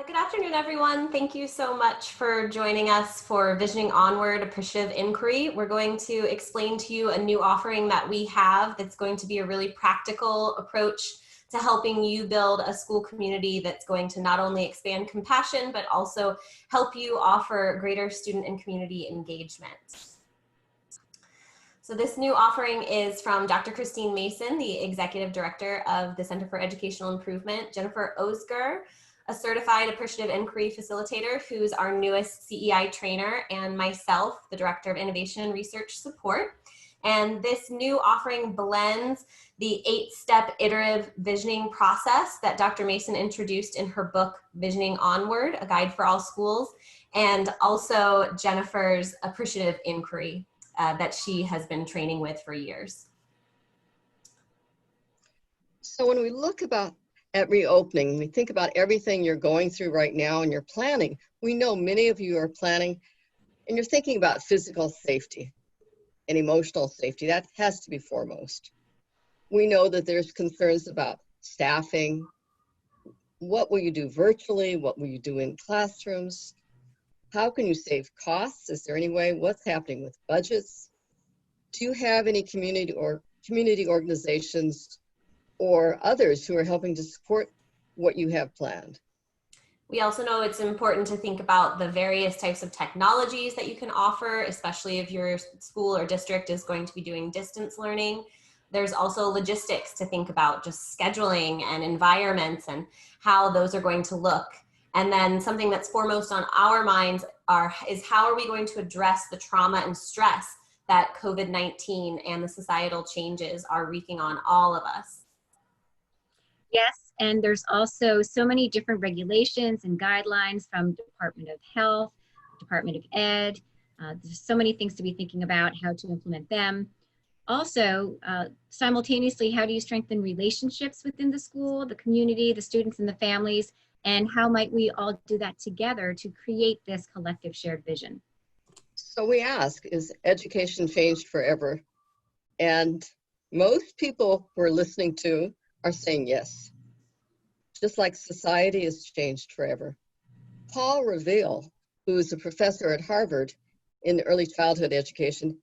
Good afternoon, everyone. Thank you so much for joining us for Visioning Onward, Appreciative Inquiry. We're going to explain to you a new offering that we have that's going to be a really practical approach to helping you build a school community that's going to not only expand compassion, but also help you offer greater student and community engagement. So this new offering is from Dr. Christine Mason, the Executive Director of the Center for Educational Improvement, Jennifer Ozgur, a certified appreciative inquiry facilitator who's our newest CEI trainer, and myself, the Director of Innovation and Research Support. And this new offering blends the 8-step iterative visioning process that Dr. Mason introduced in her book, Visioning Onward, A Guide for All Schools, and also Jennifer's appreciative inquiry that she has been training with for years. So when we look at reopening, we think about everything you're going through right now and you're planning. We know many of you are planning and you're thinking about physical safety and emotional safety. That has to be foremost. We know that there's concerns about staffing. What will you do virtually? What will you do in classrooms? How can you save costs? Is there any way? What's happening with budgets? Do you have any community organizations or others who are helping to support what you have planned? We also know it's important to think about the various types of technologies that you can offer, especially if your school or district is going to be doing distance learning. There's also logistics to think about, just scheduling and environments and how those are going to look. And then something that's foremost on our minds is how are we going to address the trauma and stress that COVID-19 and the societal changes are wreaking on all of us. Yes, and there's also so many different regulations and guidelines from Department of Health, Department of Ed. There's so many things to be thinking about how to implement them. Also, simultaneously, how do you strengthen relationships within the school, the community, the students and the families, and how might we all do that together to create this collective shared vision? So we ask, is education changed forever? And most people we're listening to are saying yes, just like society has changed forever. Paul Revere, who is a professor at Harvard in early childhood education,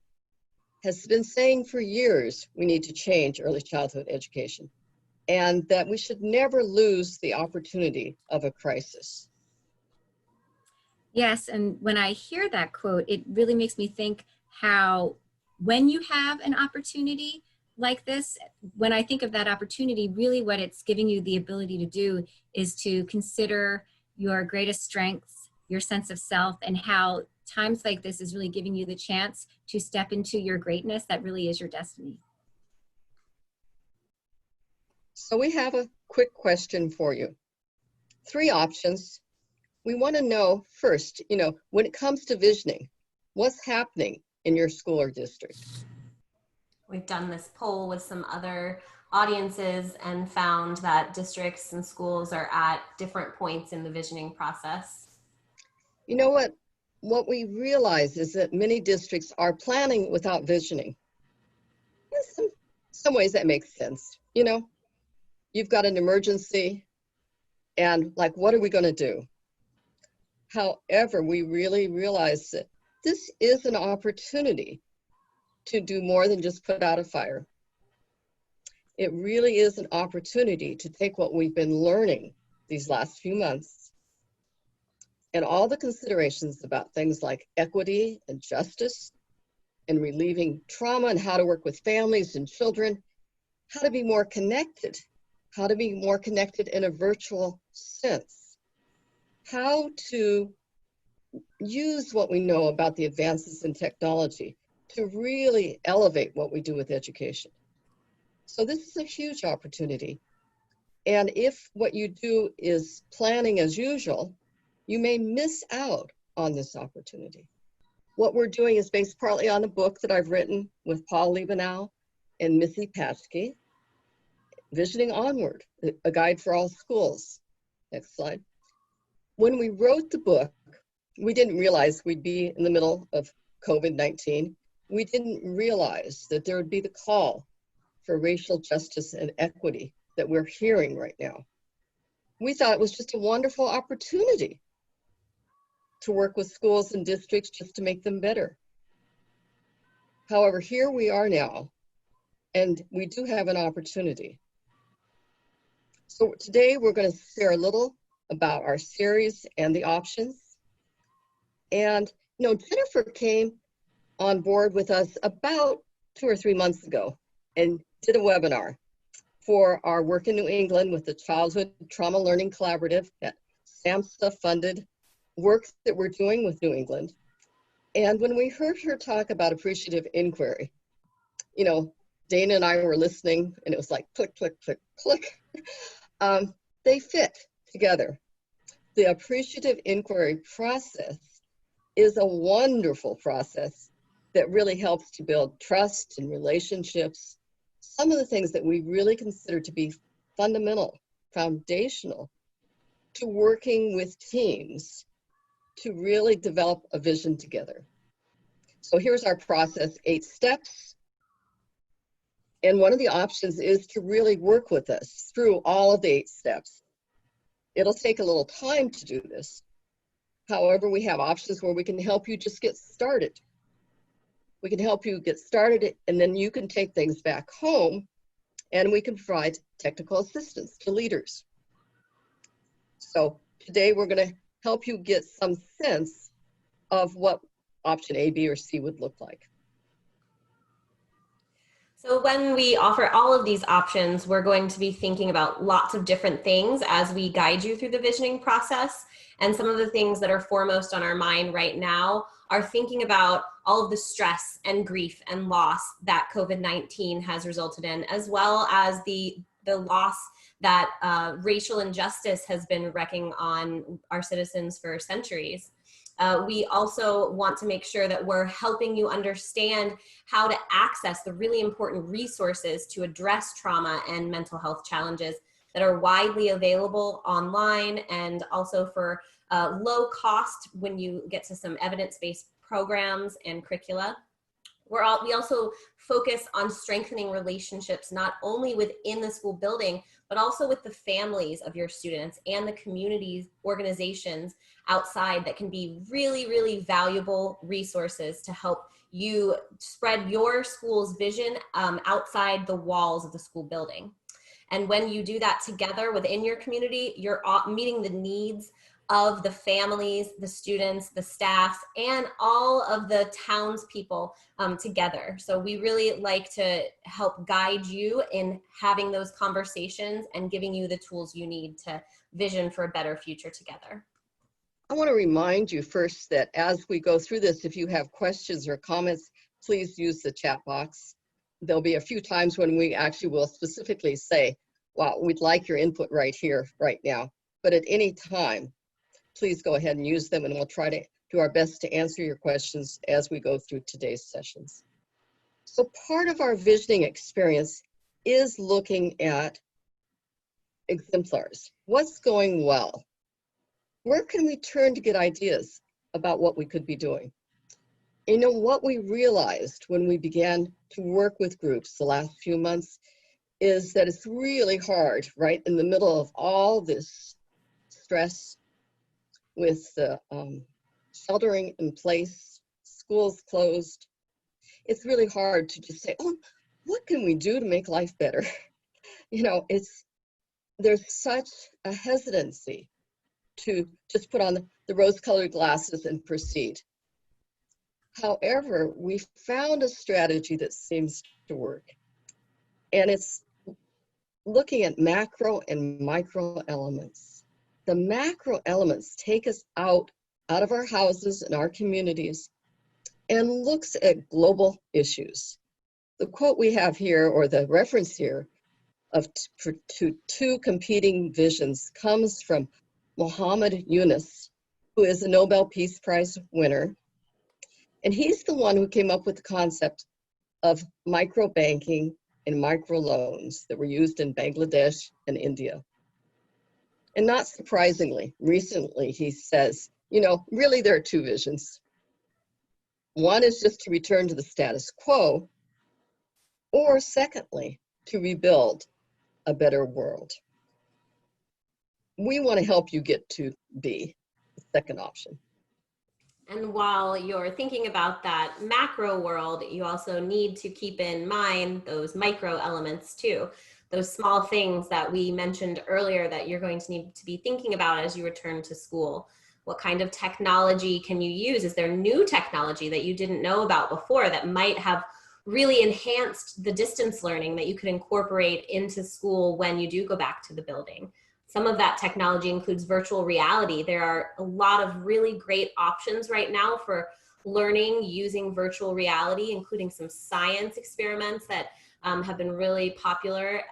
has been saying for years we need to change early childhood education and that we should never lose the opportunity of a crisis. Yes, and when I hear that quote, it really makes me think how when you have an opportunity like this, when I think of that opportunity, really what it's giving you the ability to do is to consider your greatest strengths, your sense of self, and how times like this is really giving you the chance to step into your greatness that really is your destiny. So we have a quick question for you. 3 options. We want to know first, when it comes to visioning, what's happening in your school or district? We've done this poll with some other audiences and found that districts and schools are at different points in the visioning process. You know what? What we realize is that many districts are planning without visioning. In some ways that makes sense. You've got an emergency and what are we going to do? However, we really realize that this is an opportunity to do more than just put out a fire. It really is an opportunity to take what we've been learning these last few months and all the considerations about things like equity and justice and relieving trauma and how to work with families and children, how to be more connected in a virtual sense, how to use what we know about the advances in technology to really elevate what we do with education. So this is a huge opportunity. And if what you do is planning as usual, you may miss out on this opportunity. What we're doing is based partly on a book that I've written with Paul Liebenow and Missy Patchke, Visioning Onward, A Guide for All Schools. Next slide. When we wrote the book, we didn't realize we'd be in the middle of COVID-19. We didn't realize that there would be the call for racial justice and equity that we're hearing right now. we thought it was just a wonderful opportunity to work with schools and districts just to make them better. However, here we are now, and we do have an opportunity. So today we're going to share a little about our series and the options. And, you know, Jennifer came on board with us about 2 or 3 months ago and did a webinar for our work in New England with the Childhood Trauma Learning Collaborative, that SAMHSA funded work that we're doing with New England. And when we heard her talk about appreciative inquiry, you know, Dana and I were listening and it was like click, click, click, click. They fit together. The appreciative inquiry process is a wonderful process that really helps to build trust and relationships. Some of the things that we really consider to be fundamental, foundational to working with teams to really develop a vision together. So here's our process, 8 steps. And one of the options is to really work with us through all of the 8 steps. It'll take a little time to do this. However, we have options where we can help you just get started. We can help you get started, and then you can take things back home, and we can provide technical assistance to leaders. So today we're going to help you get some sense of what option A, B, or C would look like. So when we offer all of these options, we're going to be thinking about lots of different things as we guide you through the visioning process. And some of the things that are foremost on our mind right now are thinking about all of the stress and grief and loss that COVID-19 has resulted in, as well as the loss that racial injustice has been wrecking on our citizens for centuries. We also want to make sure that we're helping you understand how to access the really important resources to address trauma and mental health challenges that are widely available online, and also for low cost when you get to some evidence-based programs and curricula. We also focus on strengthening relationships, not only within the school building, but also with the families of your students and the communities, organizations outside that can be really, really valuable resources to help you spread your school's vision outside the walls of the school building. And when you do that together within your community, you're meeting the needs of the families, the students, the staffs, and all of the townspeople together. So we really like to help guide you in having those conversations and giving you the tools you need to vision for a better future together. I want to remind you first that as we go through this, if you have questions or comments, please use the chat box. There'll be a few times when we actually will specifically say, wow, we'd like your input right here, right now. But at any time, please go ahead and use them, and we'll try to do our best to answer your questions as we go through today's sessions. So part of our visioning experience is looking at exemplars. What's going well? Where can we turn to get ideas about what we could be doing? You know, what we realized when we began to work with groups the last few months is that it's really hard, right in the middle of all this stress, with the sheltering in place, schools closed. It's really hard to just say, oh, what can we do to make life better? You know, there's such a hesitancy to just put on the rose-colored glasses and proceed. However, we found a strategy that seems to work. And it's looking at macro and micro elements. The macro elements take us out of our houses and our communities and looks at global issues. The quote we have here, or the reference here, of two competing visions comes from Muhammad Yunus, who is a Nobel Peace Prize winner. And he's the one who came up with the concept of microbanking and microloans that were used in Bangladesh and India. And not surprisingly, recently he says, you know, really there are 2 visions. One is just to return to the status quo, or secondly, to rebuild a better world. we want to help you get to B, the second option. And while you're thinking about that macro world, you also need to keep in mind those micro elements too. Those small things that we mentioned earlier that you're going to need to be thinking about as you return to school. What kind of technology can you use? Is there new technology that you didn't know about before that might have really enhanced the distance learning that you could incorporate into school when you do go back to the building? Some of that technology includes virtual reality. There are a lot of really great options right now for learning using virtual reality, including some science experiments that have been really popular.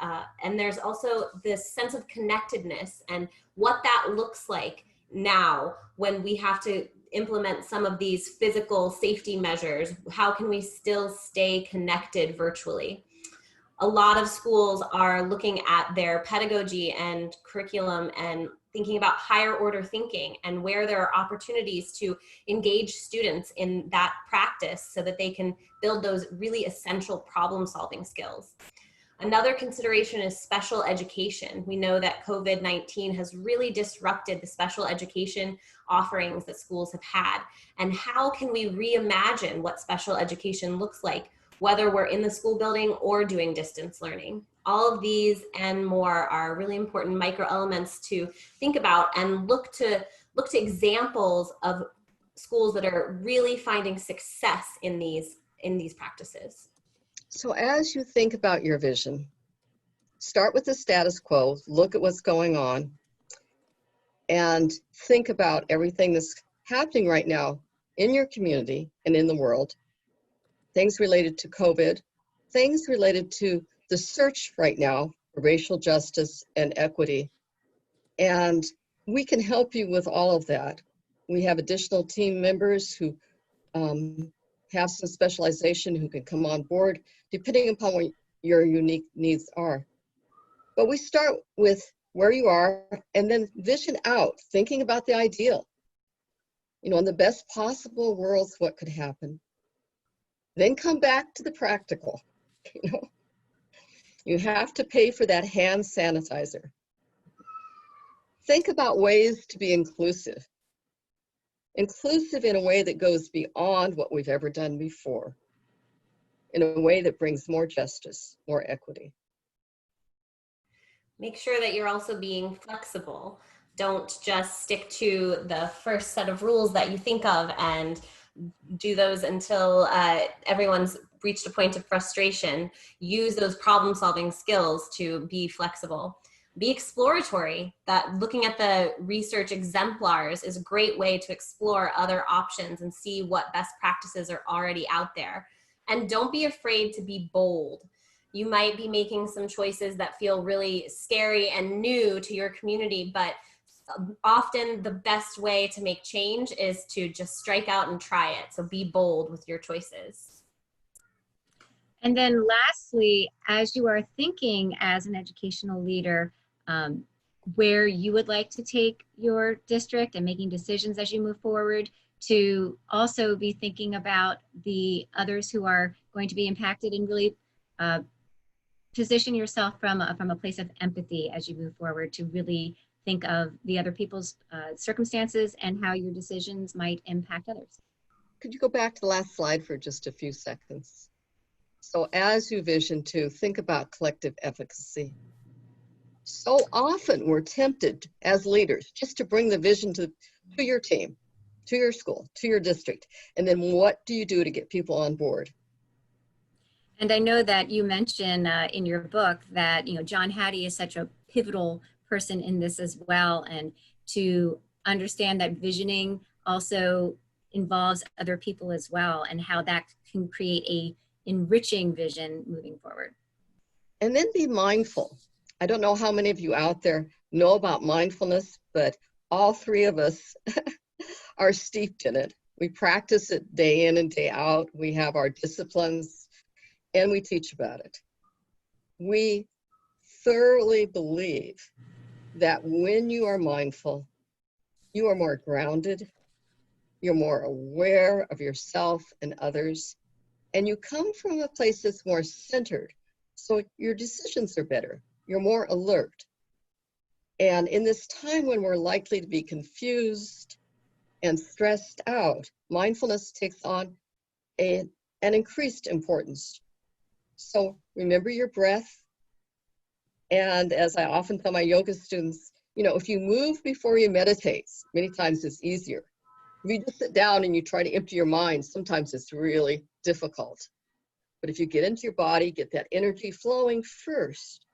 And there's also this sense of connectedness and what that looks like now when we have to implement some of these physical safety measures. How can we still stay connected virtually? A lot of schools are looking at their pedagogy and curriculum and thinking about higher order thinking and where there are opportunities to engage students in that practice so that they can build those really essential problem solving skills. Another consideration is special education. We know that COVID-19 has really disrupted the special education offerings that schools have had. And how can we reimagine what special education looks like, whether we're in the school building or doing distance learning? All of these and more are really important micro elements to think about and look to examples of schools that are really finding success in these practices. So as you think about your vision, start with the status quo, look at what's going on, and think about everything that's happening right now in your community and in the world. Things related to COVID, things related to the search right now for racial justice and equity. And we can help you with all of that. We have additional team members who have some specialization who can come on board depending upon what your unique needs are. But we start with where you are and then vision out, thinking about the ideal. You know, in the best possible worlds, what could happen? Then come back to the practical. You know, you have to pay for that hand sanitizer. Think about ways to be inclusive. Inclusive in a way that goes beyond what we've ever done before, in a way that brings more justice, more equity. Make sure that you're also being flexible. Don't just stick to the first set of rules that you think of and do those until everyone's reached a point of frustration. Use those problem-solving skills to be flexible. Be exploratory. That looking at the research exemplars is a great way to explore other options and see what best practices are already out there. And don't be afraid to be bold. You might be making some choices that feel really scary and new to your community, but often the best way to make change is to just strike out and try it. So be bold with your choices. And then lastly, as you are thinking as an educational leader, where you would like to take your district and making decisions as you move forward, to also be thinking about the others who are going to be impacted and really position yourself from a place of empathy as you move forward, to really think of the other people's circumstances and how your decisions might impact others. Could you go back to the last slide for just a few seconds? So as you vision to think about collective efficacy. So often we're tempted as leaders just to bring the vision to your team, to your school, to your district. And then what do you do to get people on board? And I know that you mentioned in your book that, you know, John Hattie is such a pivotal person in this as well. And to understand that visioning also involves other people as well, and how that can create a enriching vision moving forward. And then be mindful. I don't know how many of you out there know about mindfulness, but all three of us are steeped in it. We practice it day in and day out. We have our disciplines and we teach about it. We thoroughly believe that when you are mindful, you are more grounded, you're more aware of yourself and others, and you come from a place that's more centered, so your decisions are better. You're more alert. And in this time when we're likely to be confused and stressed out, mindfulness takes on an increased importance. So remember your breath. And as I often tell my yoga students, you know, if you move before you meditate, many times it's easier. If you just sit down and you try to empty your mind, sometimes it's really difficult. But if you get into your body, get that energy flowing first,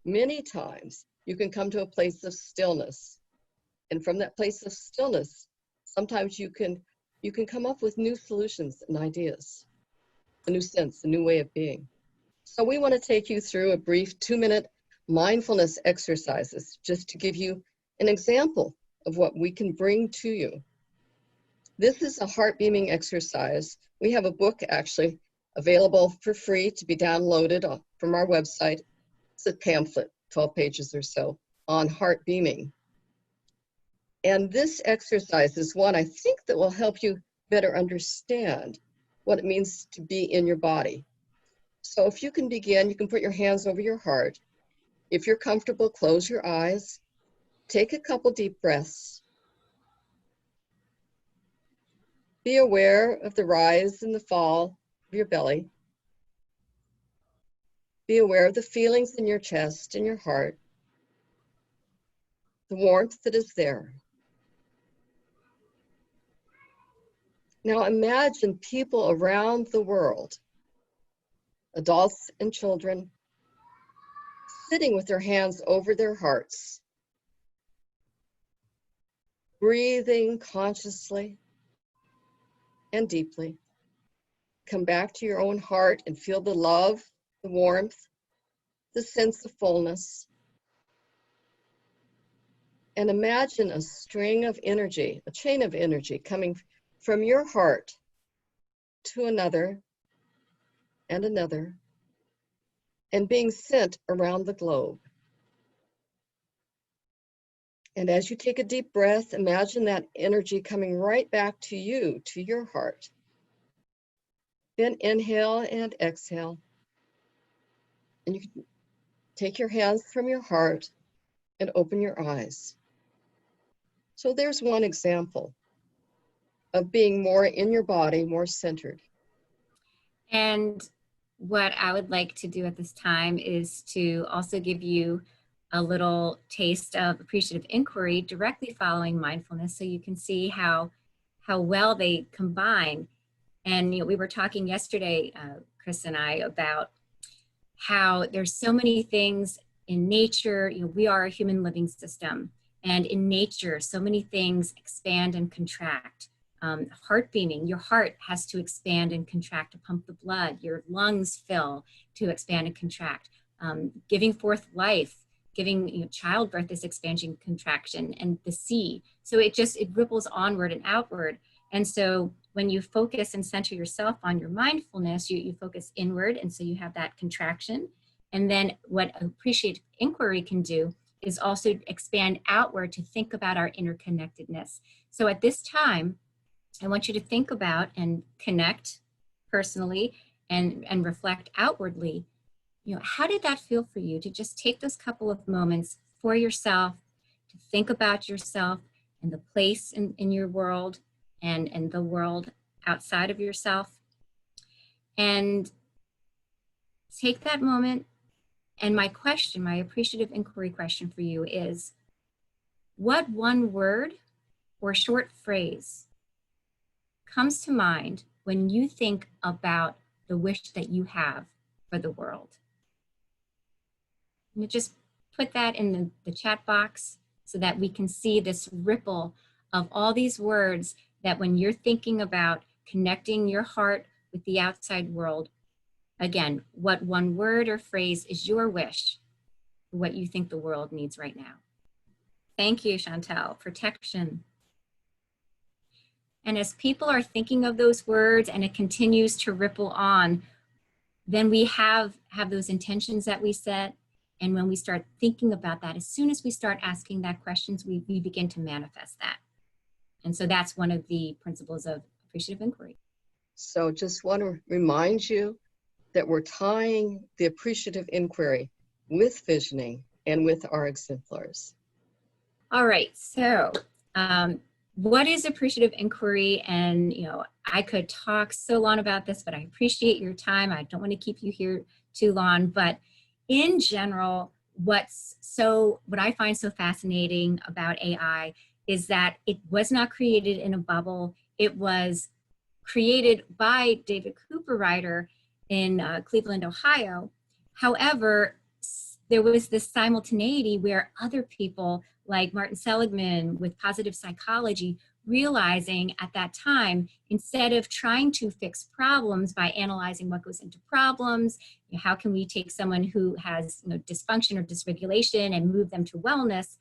many times you can come to a place of stillness. And from that place of stillness, sometimes you can come up with new solutions and ideas, a new sense, a new way of being. So we want to take you through a brief 2-minute mindfulness exercises just to give you an example of what we can bring to you. This is a heart beaming exercise. We have a book actually available for free to be downloaded from our website. It's a pamphlet, 12 pages or so, on heart beaming. And this exercise is one I think that will help you better understand what it means to be in your body. So if you can begin, you can put your hands over your heart. If you're comfortable, close your eyes. Take a couple deep breaths. Be aware of the rise and the fall of your belly. Be aware of the feelings in your chest and your heart, the warmth that is there. Now imagine people around the world, adults and children, sitting with their hands over their hearts, breathing consciously and deeply. Come back to your own heart and feel the love, the warmth, the sense of fullness. And imagine a string of energy, a chain of energy coming from your heart to another and another, and being sent around the globe. And as you take a deep breath, imagine that energy coming right back to you, to your heart. Then inhale and exhale. And you can take your hands from your heart and open your eyes. So there's one example of being more in your body, more centered. And what I would like to do at this time is to also give you a little taste of appreciative inquiry directly following mindfulness, so you can see how well they combine. And we were talking yesterday, Chris and I, about how there's so many things in nature. We are a human living system, and in nature, so many things expand and contract. Heart beaming, your heart has to expand and contract to pump the blood. Your lungs fill to expand and contract. Giving forth life, giving childbirth, this expansion, contraction, and the sea. So it ripples onward and outward. And so when you focus and center yourself on your mindfulness, you focus inward, and so you have that contraction. And then what appreciative inquiry can do is also expand outward to think about our interconnectedness. So at this time, I want you to think about and connect personally and reflect outwardly. How did that feel for you to just take those couple of moments for yourself, to think about yourself and the place in your world and the world outside of yourself? And take that moment. And my question, my appreciative inquiry question for you is, what one word or short phrase comes to mind when you think about the wish that you have for the world? And just put that in the chat box so that we can see this ripple of all these words that when you're thinking about connecting your heart with the outside world, again, what one word or phrase is your wish for what you think the world needs right now? Thank you, Chantel. Protection. And as people are thinking of those words and it continues to ripple on, then we have those intentions that we set. And when we start thinking about that, as soon as we start asking that questions, we begin to manifest that. And so that's one of the principles of appreciative inquiry. So just want to remind you that we're tying the appreciative inquiry with visioning and with our exemplars. All right, so what is appreciative inquiry? And, you know, I could talk so long about this, but I appreciate your time. I don't want to keep you here too long, but in general, what I find so fascinating about AI is that it was not created in a bubble. It was created by David Cooperrider in Cleveland, Ohio. However, there was this simultaneity where other people like Martin Seligman with positive psychology realizing at that time, instead of trying to fix problems by analyzing what goes into problems, you know, how can we take someone who has, you know, dysfunction or dysregulation and move them to wellness,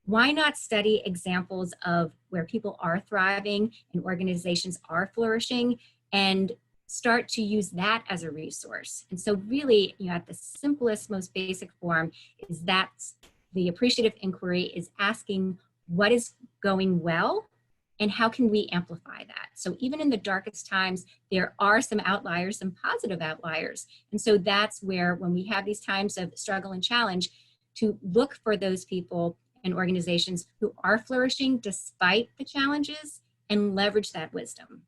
why not study examples of where people are thriving and organizations are flourishing and start to use that as a resource? And so really, you know, at the simplest, most basic form is that the appreciative inquiry is asking what is going well and how can we amplify that? So even in the darkest times, there are some outliers, some positive outliers. And so that's where, when we have these times of struggle and challenge, to look for those people and organizations who are flourishing despite the challenges and leverage that wisdom.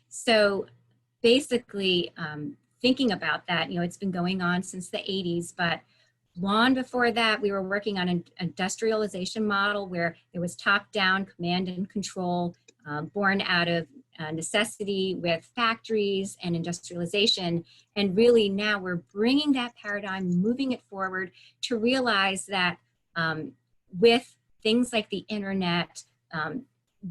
So basically, thinking about that, you know, it's been going on since the 80s, but long before that, we were working on an industrialization model where there was top-down command and control born out of necessity with factories and industrialization. And really now we're bringing that paradigm, moving it forward to realize that with things like the internet,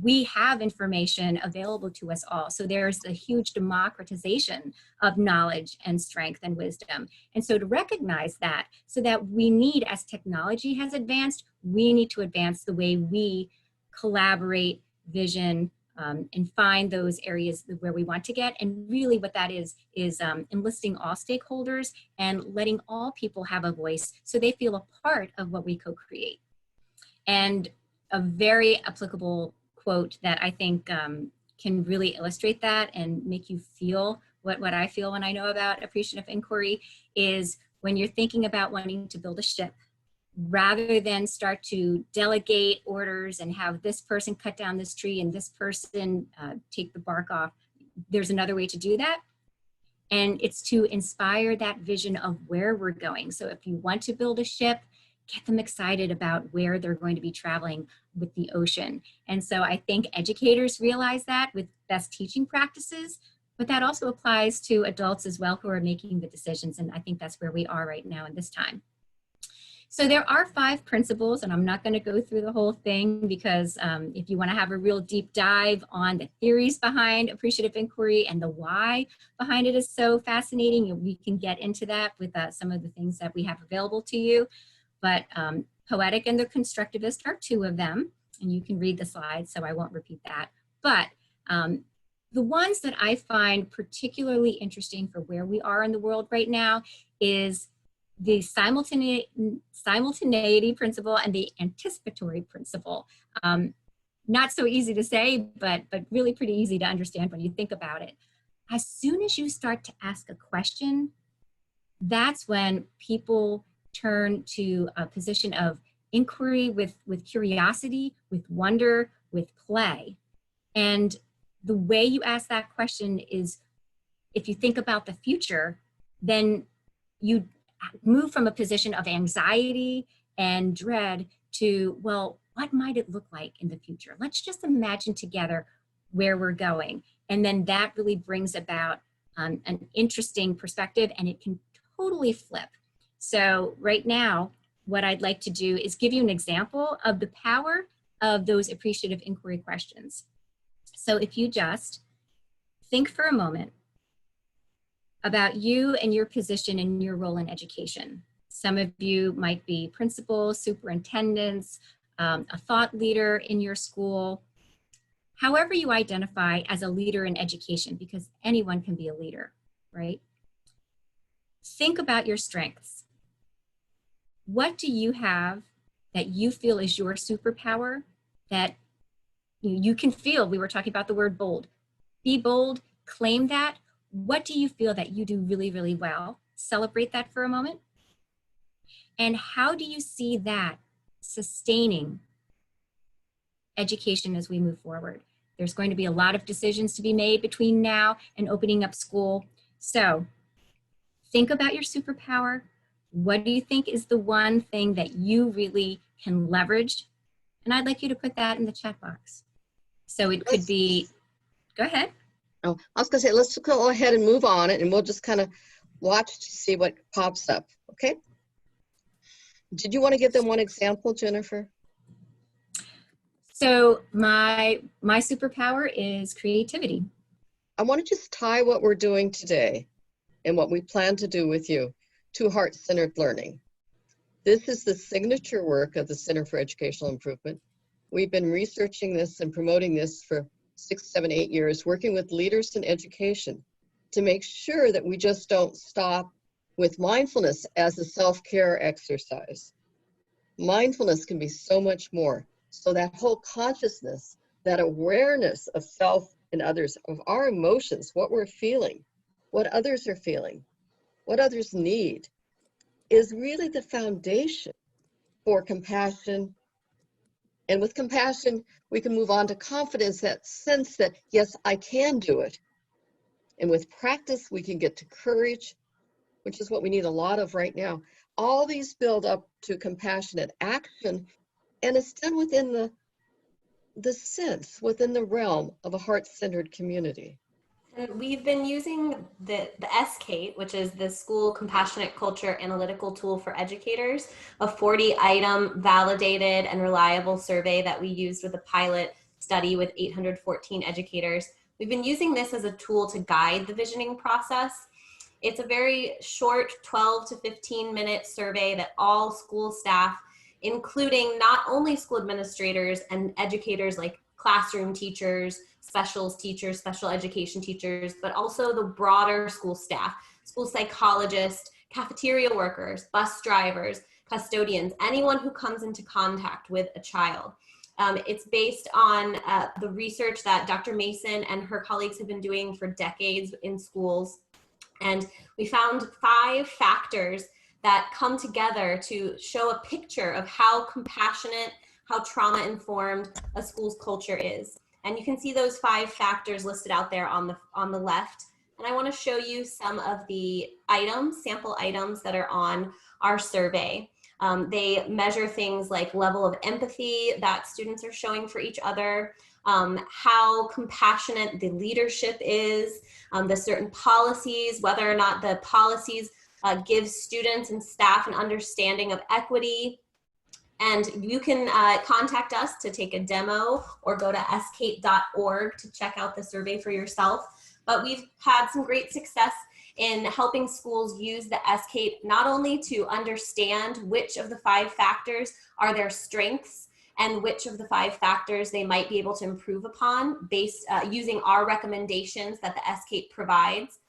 we have information available to us all. So there's a huge democratization of knowledge and strength and wisdom. And so to recognize that, so that we need, as technology has advanced, we need to advance the way we collaborate, vision, and find those areas where we want to get. And really what that is enlisting all stakeholders and letting all people have a voice so they feel a part of what we co-create. And a very applicable quote that I think can really illustrate that and make you feel what I feel when I know about appreciative inquiry is, when you're thinking about wanting to build a ship, rather than start to delegate orders and have this person cut down this tree and this person take the bark off, there's another way to do that. And it's to inspire that vision of where we're going. So if you want to build a ship, get them excited about where they're going to be traveling with the ocean. And so I think educators realize that with best teaching practices, but that also applies to adults as well who are making the decisions. And I think that's where we are right now in this time. So there are 5 principles, and I'm not going to go through the whole thing because if you want to have a real deep dive on the theories behind appreciative inquiry and the why behind it is so fascinating, we can get into that with some of the things that we have available to you. But poetic and the constructivist are 2 of them, and you can read the slides, so I won't repeat that. But the ones that I find particularly interesting for where we are in the world right now is the simultaneity principle and the anticipatory principle. Not so easy to say, but really pretty easy to understand when you think about it. As soon as you start to ask a question, that's when people turn to a position of inquiry with curiosity, with wonder, with play. And the way you ask that question is, if you think about the future, then you move from a position of anxiety and dread to, well, what might it look like in the future? Let's just imagine together where we're going. And then that really brings about an interesting perspective, and it can totally flip. So right now, what I'd like to do is give you an example of the power of those appreciative inquiry questions. So if you just think for a moment about you and your position and your role in education. Some of you might be principals, superintendents, a thought leader in your school. However you identify as a leader in education, because anyone can be a leader, right? Think about your strengths. What do you have that you feel is your superpower that you can feel? We were talking about the word bold. Be bold, claim that. What do you feel that you do really, really well? Celebrate that for a moment. And how do you see that sustaining education as we move forward. There's going to be a lot of decisions to be made between now and opening up school. So think about your superpower. What do you think is the one thing that you really can leverage? And I'd like you to put that in the chat box. So it could be, go ahead. Oh, I was going to say, let's go ahead and move on it, and we'll just kind of watch to see what pops up, okay? Did you want to give them one example, Jennifer? So my superpower is creativity. I want to just tie what we're doing today and what we plan to do with you to heart-centered learning. This is the signature work of the Center for Educational Improvement. We've been researching this and promoting this for 6, 7, 8 years, working with leaders in education to make sure that we just don't stop with mindfulness as a self-care exercise. Mindfulness can be so much more. So that whole consciousness, that awareness of self and others, of our emotions, what we're feeling, what others are feeling, what others need, is really the foundation for compassion. And with compassion, we can move on to confidence, that sense that, yes, I can do it. And with practice, we can get to courage, which is what we need a lot of right now. All these build up to compassionate action, and it's done within the sense, within the realm of a heart-centered community. And we've been using the SCATE, which is the School Compassionate Culture Analytical Tool for Educators, a 40-item validated and reliable survey that we used with a pilot study with 814 educators. We've been using this as a tool to guide the visioning process. It's a very short 12 to 15-minute survey that all school staff, including not only school administrators and educators like classroom teachers, specials teachers, special education teachers, but also the broader school staff, school psychologists, cafeteria workers, bus drivers, custodians, anyone who comes into contact with a child. It's based on the research that Dr. Mason and her colleagues have been doing for decades in schools. And we found 5 factors that come together to show a picture of how compassionate, how trauma-informed a school's culture is. And you can see those 5 factors listed out there on the left. And I want to show you some of the items, sample items that are on our survey. They measure things like level of empathy that students are showing for each other, how compassionate the leadership is, the certain policies, whether or not the policies give students and staff an understanding of equity. And you can contact us to take a demo or go to scate.org to check out the survey for yourself. But we've had some great success in helping schools use the SCATE not only to understand which of the 5 factors are their strengths and which of the 5 factors they might be able to improve upon based using our recommendations that the SCATE provides,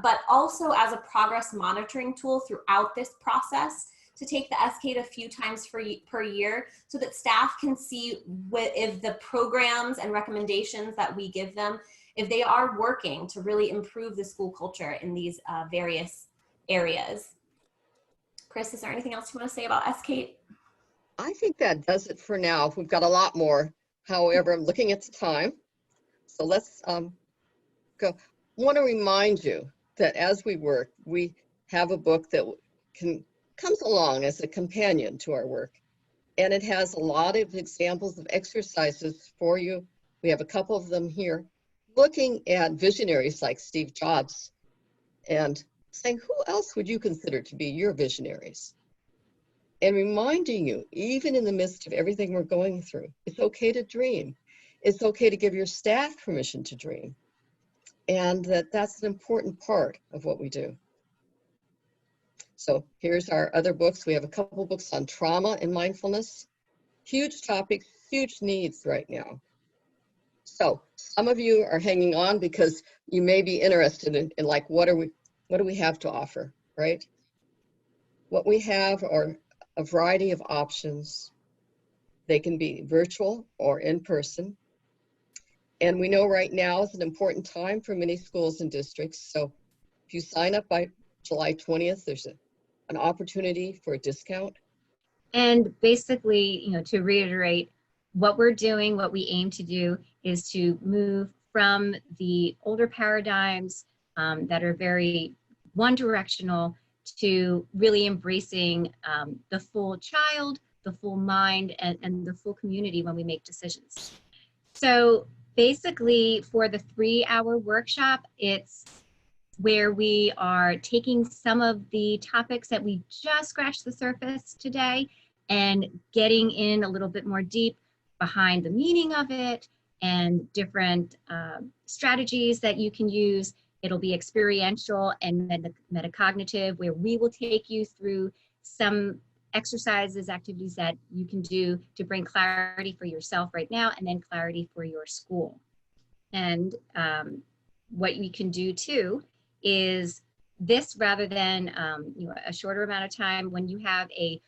but also as a progress monitoring tool throughout this process to take the SCATE a few times per year so that staff can see if the programs and recommendations that we give them, if they are working to really improve the school culture in these various areas. Chris, is there anything else you want to say about SCATE? I think that does it for now. We've got a lot more. However, I'm looking at the time. So let's go. I want to remind you that as we work, we have a book that comes along as a companion to our work. And it has a lot of examples of exercises for you. We have a couple of them here, looking at visionaries like Steve Jobs and saying, who else would you consider to be your visionaries? And reminding you, even in the midst of everything we're going through, it's okay to dream. It's okay to give your staff permission to dream. And that's an important part of what we do. So here's our other books. We have a couple books on trauma and mindfulness. Huge topics, huge needs right now. So some of you are hanging on because you may be interested in like, what do we have to offer, right? What we have are a variety of options. They can be virtual or in person. And we know right now is an important time for many schools and districts. So if you sign up by July 20th, there's an opportunity for a discount. And basically, to reiterate, what we're doing, what we aim to do, is to move from the older paradigms that are very one-directional to really embracing the full child, the full mind, and the full community when we make decisions. So basically, for the 3-hour workshop, it's where we are taking some of the topics that we just scratched the surface today and getting in a little bit more deep behind the meaning of it and different strategies that you can use. It'll be experiential and metacognitive, where we will take you through some exercises, activities that you can do to bring clarity for yourself right now, and then clarity for your school. And what we can do too is this, rather than a shorter amount of time, when you have a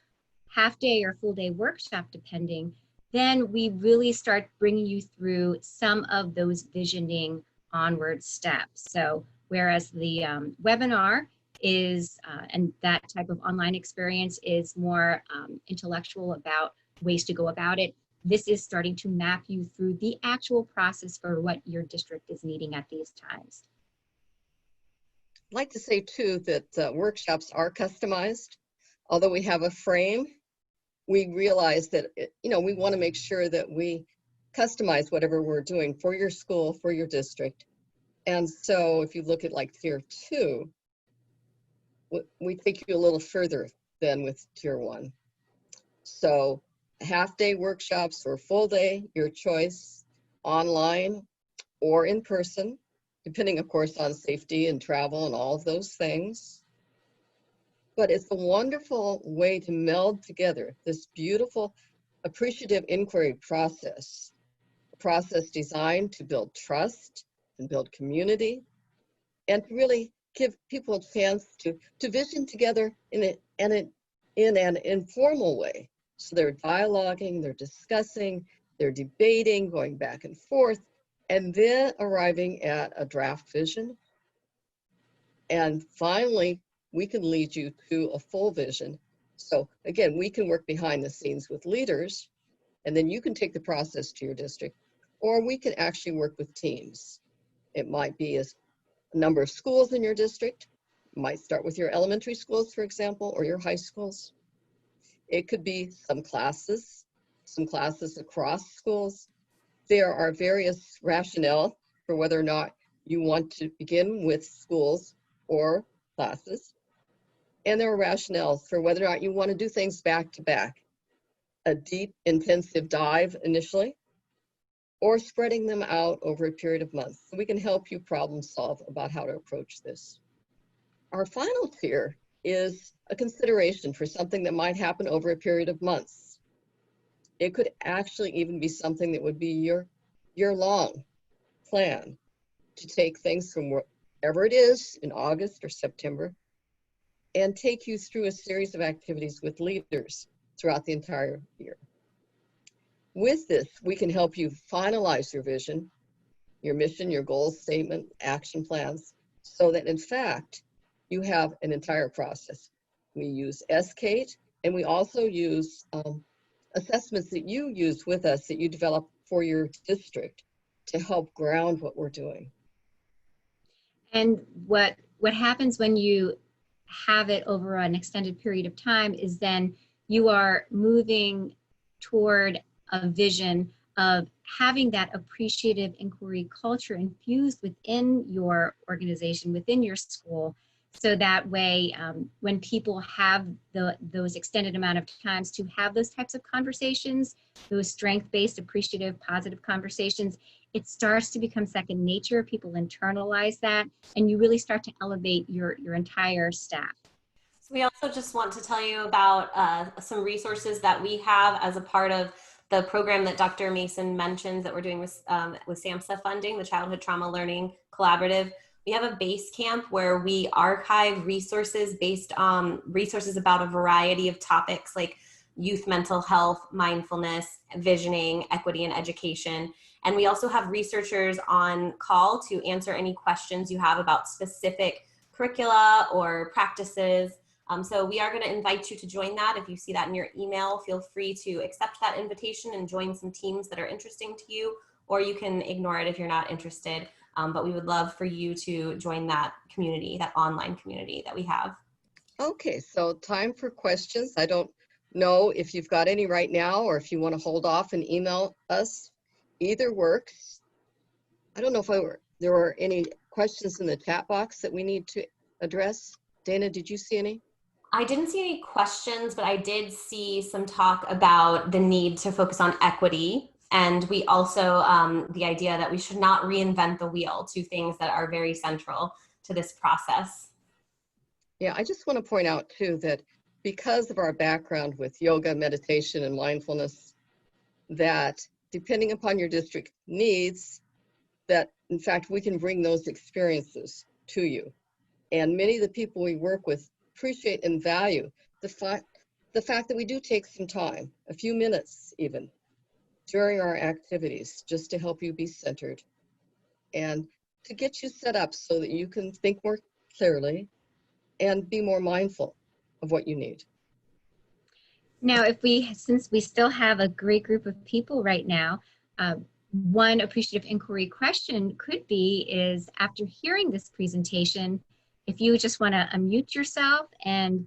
half day or full day workshop, depending, then we really start bringing you through some of those visioning onward steps. So whereas the webinar is, and that type of online experience is more intellectual about ways to go about it, this is starting to map you through the actual process for what your district is needing at these times. I'd like to say too that workshops are customized. Although we have a frame, we realize that, we want to make sure that we customize whatever we're doing for your school, for your district. And so if you look at like tier 2, we take you a little further than with tier 1. So half-day workshops or full day, your choice, online or in person, depending of course on safety and travel and all of those things. But it's a wonderful way to meld together this beautiful appreciative inquiry process, a process designed to build trust and build community, and really give people a chance to vision together in an informal way. So they're dialoguing, they're discussing, they're debating, going back and forth, and then arriving at a draft vision. And finally, we can lead you to a full vision. So again, we can work behind the scenes with leaders, and then you can take the process to your district, or we can actually work with teams. It might be a number of schools in your district. It might start with your elementary schools, for example, or your high schools. It could be some classes across schools. There are various rationale for whether or not you want to begin with schools or classes. And there are rationales for whether or not you want to do things back to back, a deep, intensive dive initially, or spreading them out over a period of months. So we can help you problem solve about how to approach this. Our final tier is a consideration for something that might happen over a period of months. It could actually even be something that would be your year-long plan to take things from wherever it is in August or September and take you through a series of activities with leaders throughout the entire year. With this, we can help you finalize your vision, your mission, your goals, statement, action plans, so that in fact, you have an entire process. We use SCATE, and we also use assessments that you use with us that you develop for your district to help ground what we're doing. And what happens when you have it over an extended period of time is then you are moving toward a vision of having that appreciative inquiry culture infused within your organization, within your school, so that way when people have those extended amount of times to have those types of conversations, those strength-based, appreciative, positive conversations, it starts to become second nature. People internalize that, and you really start to elevate your entire staff. So we also just want to tell you about some resources that we have as a part of the program that Dr. Mason mentions that we're doing with SAMHSA funding, the Childhood Trauma Learning Collaborative. We have a base camp where we archive resources based on resources about a variety of topics like youth mental health, mindfulness, visioning, equity, and education. And we also have researchers on call to answer any questions you have about specific curricula or practices. So we are going to invite you to join that. If you see that in your email, feel free to accept that invitation and join some teams that are interesting to you, or you can ignore it if you're not interested. But we would love for you to join that community, that online community that we have. Okay, so time for questions. I don't know if you've got any right now or if you want to hold off and email us. Either works. I don't know if there were any questions in the chat box that we need to address. Dana, did you see any? I didn't see any questions, but I did see some talk about the need to focus on equity. And we also, the idea that we should not reinvent the wheel, two things that are very central to this process. Yeah, I just want to point out too that because of our background with yoga, meditation, and mindfulness, that depending upon your district needs, that in fact we can bring those experiences to you. And many of the people we work with appreciate and value the fact that we do take some time, a few minutes even, during our activities just to help you be centered and to get you set up so that you can think more clearly and be more mindful of what you need. Now, since we still have a great group of people right now, one appreciative inquiry question could be is, after hearing this presentation, if you just want to unmute yourself, and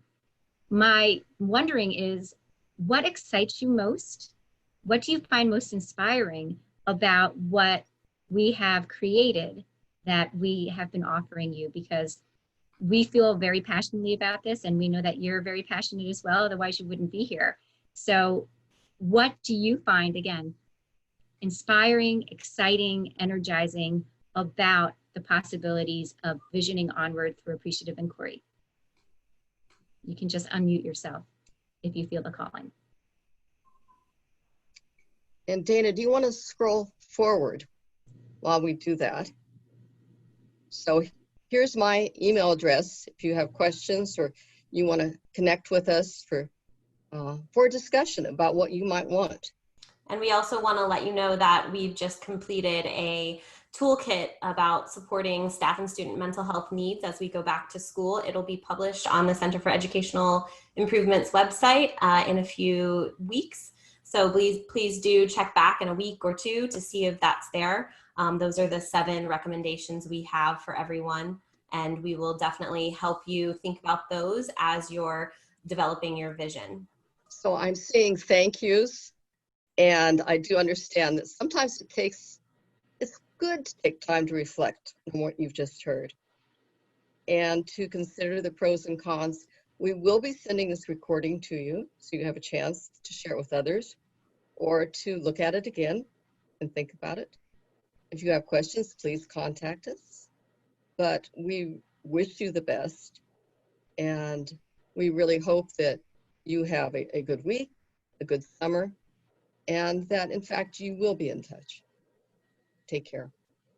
my wondering is, what excites you most? What do you find most inspiring about what we have created that we have been offering you? Because we feel very passionately about this, and we know that you're very passionate as well, otherwise you wouldn't be here. So what do you find, again, inspiring, exciting, energizing about the possibilities of visioning onward through appreciative inquiry? You can just unmute yourself if you feel the calling. And Dana, do you want to scroll forward while we do that? So here's my email address if you have questions or you want to connect with us for a discussion about what you might want. And we also want to let you know that we've just completed a toolkit about supporting staff and student mental health needs as we go back to school. It'll be published on the Center for Educational Improvement's website in a few weeks. So please do check back in a week or two to see if that's there. Those are the 7 recommendations we have for everyone, and we will definitely help you think about those as you're developing your vision. So I'm seeing thank yous, and I do understand that sometimes it's good to take time to reflect on what you've just heard and to consider the pros and cons. We will be sending this recording to you so you have a chance to share it with others or to look at it again and think about it. If you have questions, please contact us. But we wish you the best, and we really hope that you have a good week, a good summer, and that in fact you will be in touch. Take care.